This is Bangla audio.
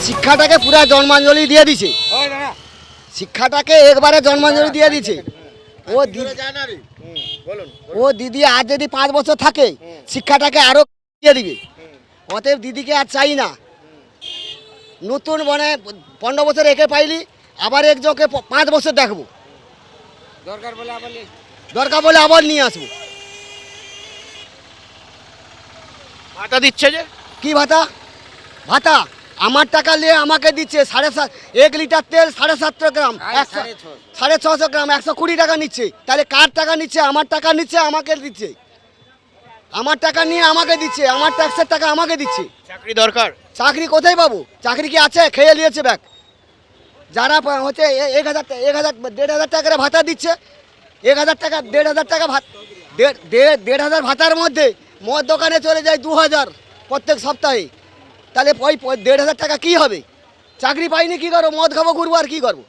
শিক্ষাটাকে পুরা জন্মাঞ্জলি দিয়ে দিছে, শিক্ষাটাকে একবারে জন্মাঞ্জলি দিয়ে দিছে। ও দিদি, ও দিদি আর যদি 5 বছর থাকে শিক্ষাটাকে আরো দিয়ে দিবে। অতএব দিদিকে আর চাই না। নতুন মানে 15 বছর একে পাইলি, আবার একজনকে 5 বছর দেখবো, দরকার বলে আবার নিয়ে আসবো। ভাতা দিচ্ছে যে, কি ভাতা? ভাতা আমার টাকা নিয়ে আমাকে দিচ্ছে 7.5, 1 লিটার তেল 750 গ্রাম, 650 গ্রাম 120 টাকা নিচ্ছে। তাহলে কার টাকা নিচ্ছে? আমার টাকা নিচ্ছে, আমাকে দিচ্ছে। আমার টাকা নিয়ে আমাকে দিচ্ছে, আমার ট্যাক্সের টাকা আমাকে দিচ্ছে। চাকরি দরকার। চাকরি কোথায় পাবো? চাকরি কি আছে? খেয়ে নিয়েছে ব্যাগ। যারা হচ্ছে 1,000, 1,500 টাকা করে ভাতা দিচ্ছে, 1,000 টাকা, 1,500 টাকা ভাত, 1,500 ভাতার মধ্যে মদ দোকানে চলে যায় 2,000 প্রত্যেক সপ্তাহে। তাহলে ওই 1,500 টাকা কী হবে? চাকরি পাইনি, কী করবো? মদ খাবো, ঘুরবো, আর কী করবো?